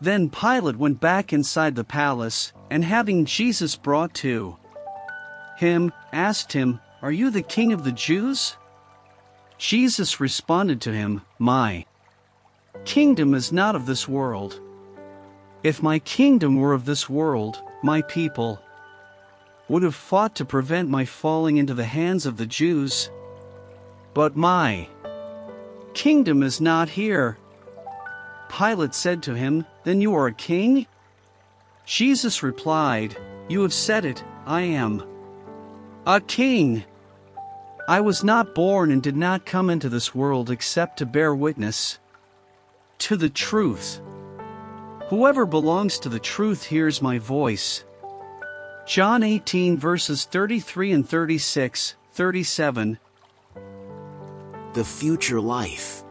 Then Pilate went back inside the palace, and having Jesus brought to him, asked him, "Are you the king of the Jews?" Jesus responded to him, "My kingdom is not of this world. If my kingdom were of this world, my people would have fought to prevent my falling into the hands of the Jews. But my kingdom is not here." Pilate said to him, "Then you are a king?" Jesus replied, "You have said it, I am a king. I was not born and did not come into this world except to bear witness to the truth. Whoever belongs to the truth hears my voice." John 18 verses 33 and 36, 37. The future life.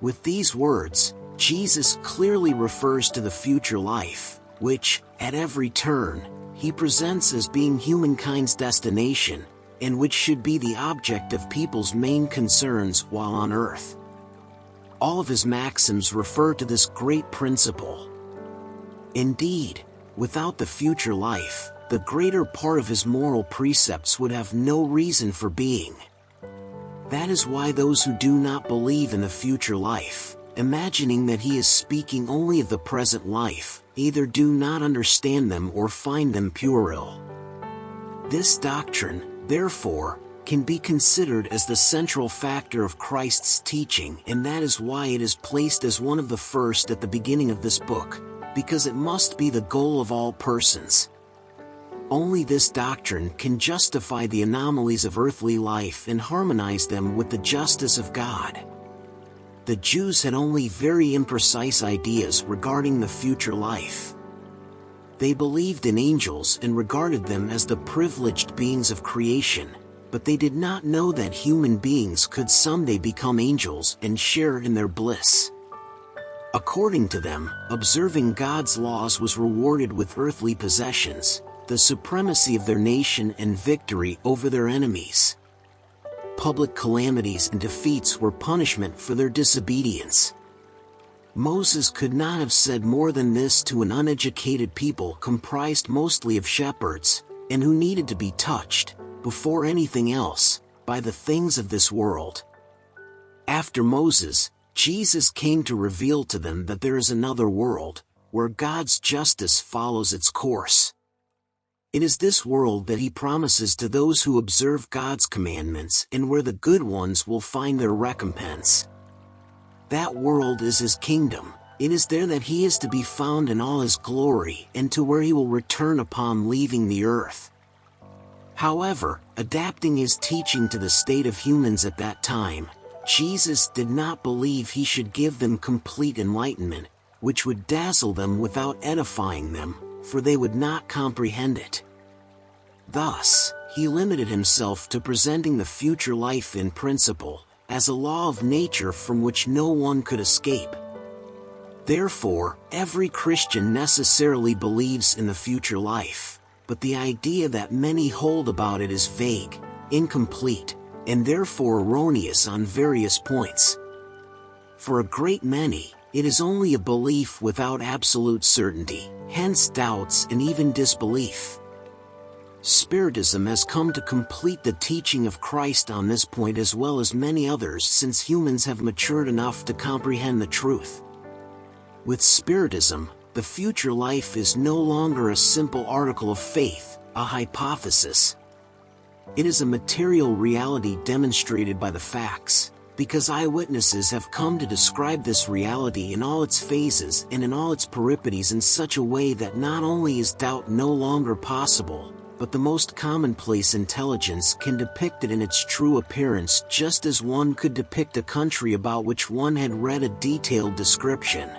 With these words, Jesus clearly refers to the future life, which, at every turn, he presents as being humankind's destination, and which should be the object of people's main concerns while on earth. All of his maxims refer to this great principle. Indeed, without the future life, the greater part of his moral precepts would have no reason for being. That is why those who do not believe in the future life, imagining that he is speaking only of the present life, either do not understand them or find them puerile. This doctrine, therefore, can be considered as the central factor of Christ's teaching, and that is why it is placed as one of the first at the beginning of this book, because it must be the goal of all persons. Only this doctrine can justify the anomalies of earthly life and harmonize them with the justice of God. The Jews had only very imprecise ideas regarding the future life. They believed in angels and regarded them as the privileged beings of creation, but they did not know that human beings could someday become angels and share in their bliss. According to them, observing God's laws was rewarded with earthly possessions, the supremacy of their nation and victory over their enemies. Public calamities and defeats were punishment for their disobedience. Moses could not have said more than this to an uneducated people comprised mostly of shepherds, and who needed to be touched, before anything else, by the things of this world. After Moses, Jesus came to reveal to them that there is another world, where God's justice follows its course. It is this world that he promises to those who observe God's commandments and where the good ones will find their recompense. That world is his kingdom. It is there that he is to be found in all his glory and to where he will return upon leaving the earth. However, adapting his teaching to the state of humans at that time, Jesus did not believe he should give them complete enlightenment, which would dazzle them without edifying them, for they would not comprehend it. Thus, he limited himself to presenting the future life in principle, as a law of nature from which no one could escape. Therefore, every Christian necessarily believes in the future life, but the idea that many hold about it is vague, incomplete, and therefore erroneous on various points. For a great many, it is only a belief without absolute certainty, hence doubts and even disbelief. Spiritism has come to complete the teaching of Christ on this point as well as many others since humans have matured enough to comprehend the truth. With Spiritism, the future life is no longer a simple article of faith, a hypothesis. It is a material reality demonstrated by the facts, because eyewitnesses have come to describe this reality in all its phases and in all its peripeties in such a way that not only is doubt no longer possible, but the most commonplace intelligence can depict it in its true appearance just as one could depict a country about which one had read a detailed description.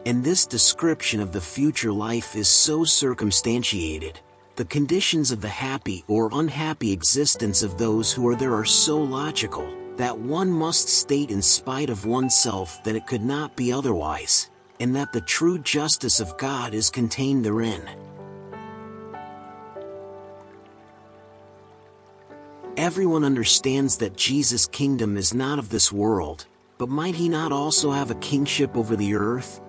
And this description of the future life is so circumstantiated. The conditions of the happy or unhappy existence of those who are there are so logical, that one must state in spite of oneself that it could not be otherwise, and that the true justice of God is contained therein. Everyone understands that Jesus' kingdom is not of this world, but might he not also have a kingship over the earth?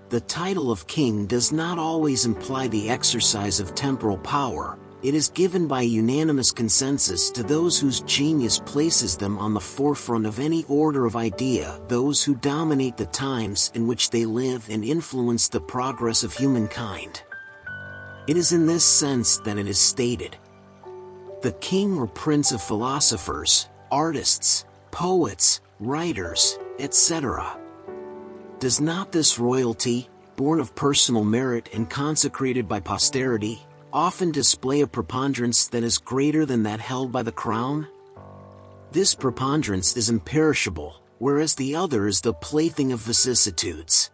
The title of king does not always imply the exercise of temporal power. It is given by unanimous consensus to those whose genius places them on the forefront of any order of idea, those who dominate the times in which they live and influence the progress of humankind. It is in this sense that it is stated, the king or prince of philosophers, artists, poets, writers, etc. Does not this royalty, born of personal merit and consecrated by posterity, often display a preponderance that is greater than that held by the crown? This preponderance is imperishable, whereas the other is the plaything of vicissitudes.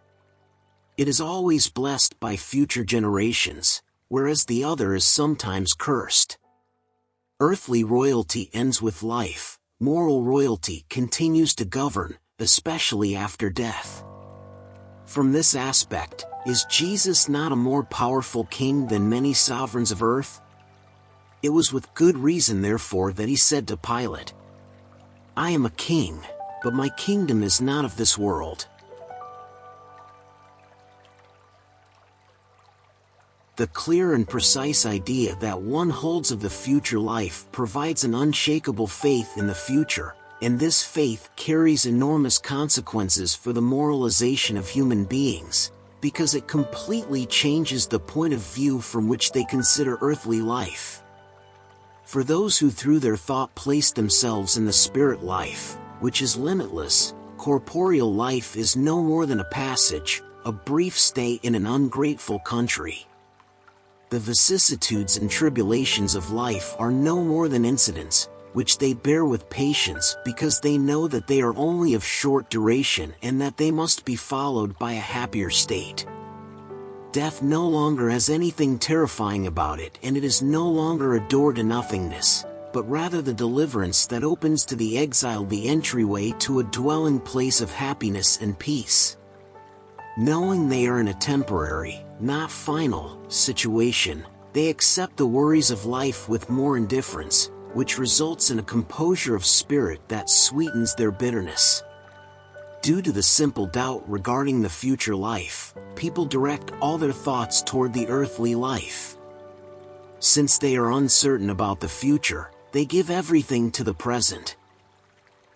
It is always blessed by future generations, whereas the other is sometimes cursed. Earthly royalty ends with life, moral royalty continues to govern, especially after death. From this aspect, is Jesus not a more powerful king than many sovereigns of earth? It was with good reason therefore that he said to Pilate, I am a king, but my kingdom is not of this world. The clear and precise idea that one holds of the future life provides an unshakable faith in the future, and this faith carries enormous consequences for the moralization of human beings, because it completely changes the point of view from which they consider earthly life. For those who through their thought place themselves in the spirit life, which is limitless, corporeal life is no more than a passage, a brief stay in an ungrateful country. The vicissitudes and tribulations of life are no more than incidents, which they bear with patience because they know that they are only of short duration and that they must be followed by a happier state. Death no longer has anything terrifying about it, and it is no longer a door to nothingness, but rather the deliverance that opens to the exile the entryway to a dwelling place of happiness and peace. Knowing they are in a temporary, not final, situation, they accept the worries of life with more indifference, which results in a composure of spirit that sweetens their bitterness. Due to the simple doubt regarding the future life, people direct all their thoughts toward the earthly life. Since they are uncertain about the future, they give everything to the present.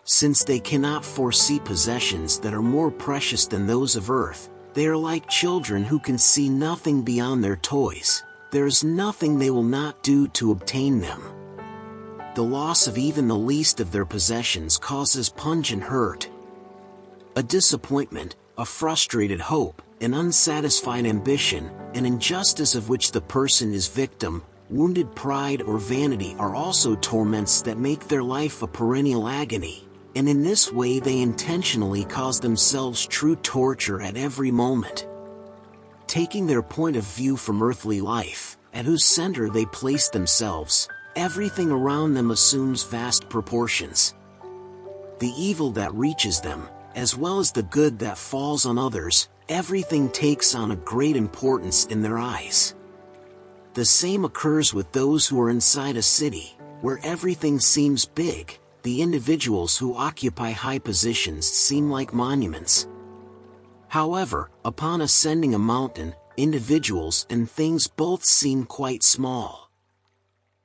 Since they cannot foresee possessions that are more precious than those of earth, they are like children who can see nothing beyond their toys. There is nothing they will not do to obtain them. The loss of even the least of their possessions causes pungent hurt. A disappointment, a frustrated hope, an unsatisfied ambition, an injustice of which the person is victim, wounded pride or vanity are also torments that make their life a perennial agony, and in this way they intentionally cause themselves true torture at every moment. Taking their point of view from earthly life, at whose center they place themselves, everything around them assumes vast proportions. The evil that reaches them, as well as the good that falls on others, everything takes on a great importance in their eyes. The same occurs with those who are inside a city, where everything seems big. The individuals who occupy high positions seem like monuments. However, upon ascending a mountain, individuals and things both seem quite small.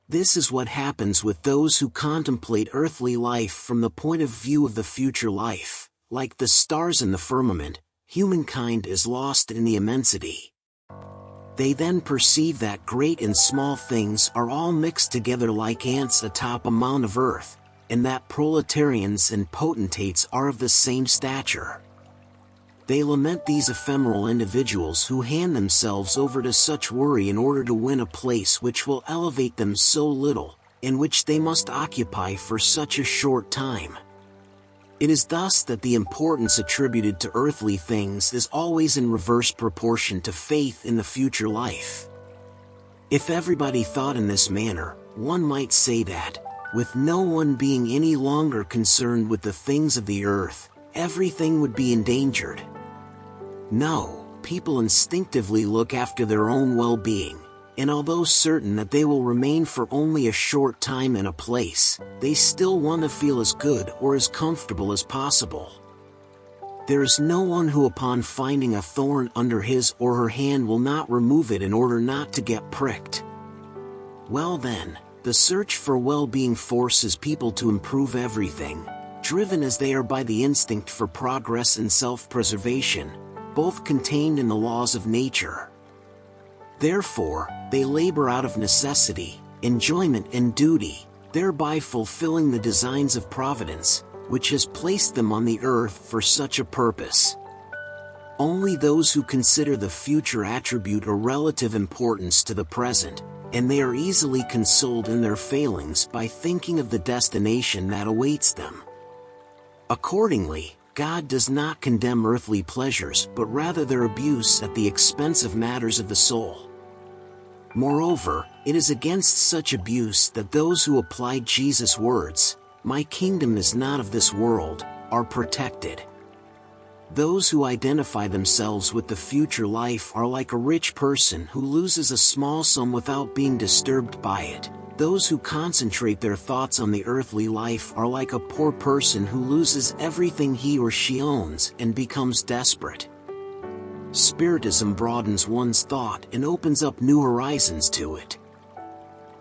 This is what happens with those who contemplate earthly life from the point of view of the future life. Like the stars in the firmament, humankind is lost in the immensity. They then perceive that great and small things are all mixed together like ants atop a mound of earth, and that proletarians and potentates are of the same stature. They lament these ephemeral individuals who hand themselves over to such worry in order to win a place which will elevate them so little, and which they must occupy for such a short time. It is thus that the importance attributed to earthly things is always in reverse proportion to faith in the future life. If everybody thought in this manner, one might say that, with no one being any longer concerned with the things of the earth, everything would be endangered. No, people instinctively look after their own well-being, and although certain that they will remain for only a short time in a place, they still want to feel as good or as comfortable as possible. There is no one who upon finding a thorn under his or her hand will not remove it in order not to get pricked. Well then, the search for well-being forces people to improve everything, driven as they are by the instinct for progress and self-preservation, both contained in the laws of nature. Therefore, they labor out of necessity, enjoyment and duty, thereby fulfilling the designs of providence, which has placed them on the earth for such a purpose. Only those who consider the future attribute a relative importance to the present, and they are easily consoled in their failings by thinking of the destination that awaits them. Accordingly, God does not condemn earthly pleasures but rather their abuse at the expense of matters of the soul. Moreover, it is against such abuse that those who applied Jesus' words, "My kingdom is not of this world," are protected. Those who identify themselves with the future life are like a rich person who loses a small sum without being disturbed by it. Those who concentrate their thoughts on the earthly life are like a poor person who loses everything he or she owns and becomes desperate. Spiritism broadens one's thought and opens up new horizons to it.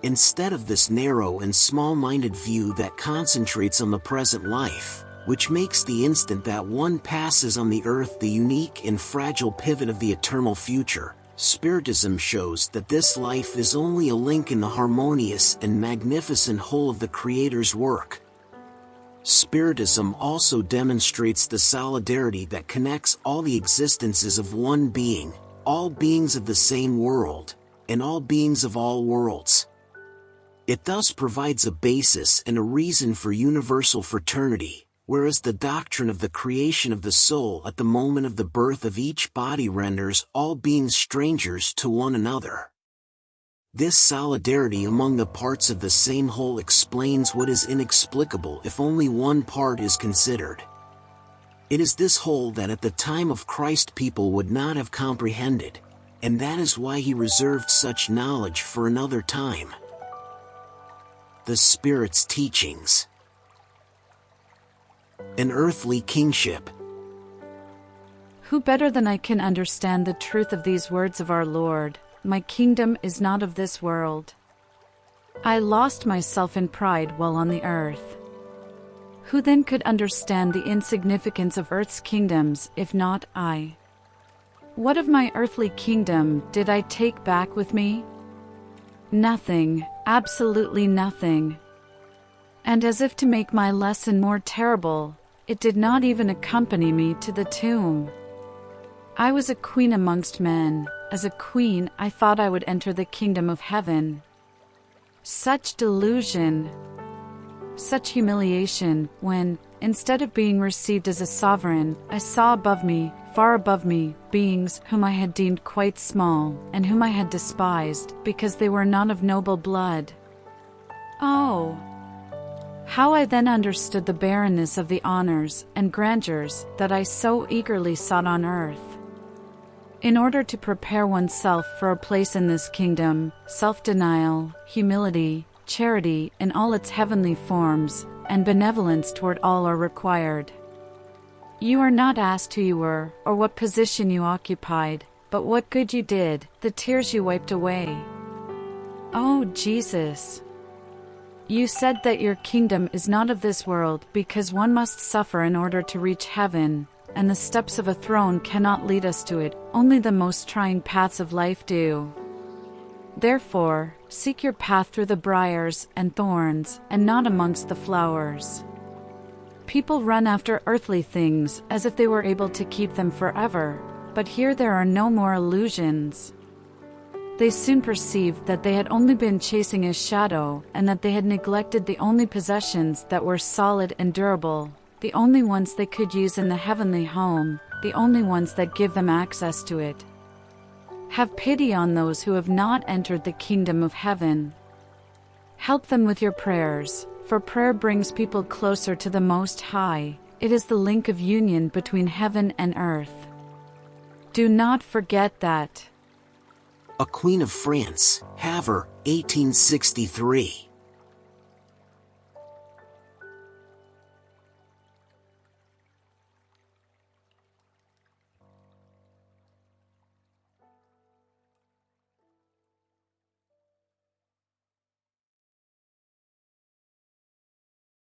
Instead of this narrow and small-minded view that concentrates on the present life, which makes the instant that one passes on the earth the unique and fragile pivot of the eternal future, Spiritism shows that this life is only a link in the harmonious and magnificent whole of the Creator's work. Spiritism also demonstrates the solidarity that connects all the existences of one being, all beings of the same world, and all beings of all worlds. It thus provides a basis and a reason for universal fraternity, whereas the doctrine of the creation of the soul at the moment of the birth of each body renders all beings strangers to one another. This solidarity among the parts of the same whole explains what is inexplicable if only one part is considered. It is this whole that at the time of Christ people would not have comprehended, and that is why he reserved such knowledge for another time. The Spirit's teachings. An earthly kingship. Who better than I can understand the truth of these words of our Lord? My kingdom is not of this world. I lost myself in pride while on the earth. Who then could understand the insignificance of earth's kingdoms if not I? What of my earthly kingdom did I take back with me? Nothing, absolutely nothing. And as if to make my lesson more terrible, it did not even accompany me to the tomb. I was a queen amongst men. As a queen, I thought I would enter the kingdom of heaven. Such delusion, such humiliation, when, instead of being received as a sovereign, I saw above me, far above me, beings whom I had deemed quite small, and whom I had despised, because they were not of noble blood. Oh! How I then understood the barrenness of the honors and grandeurs that I so eagerly sought on earth. In order to prepare oneself for a place in this kingdom, self-denial, humility, charity in all its heavenly forms, and benevolence toward all are required. You are not asked who you were, or what position you occupied, but what good you did, the tears you wiped away. Oh, Jesus! You said that your kingdom is not of this world because one must suffer in order to reach heaven, and the steps of a throne cannot lead us to it, only the most trying paths of life do. Therefore, seek your path through the briars and thorns, and not amongst the flowers. People run after earthly things as if they were able to keep them forever, but here there are no more illusions. They soon perceived that they had only been chasing a shadow, and that they had neglected the only possessions that were solid and durable, the only ones they could use in the heavenly home, the only ones that give them access to it. Have pity on those who have not entered the kingdom of heaven. Help them with your prayers, for prayer brings people closer to the Most High. It is the link of union between heaven and earth. Do not forget that. A Queen of France, Havre, 1863.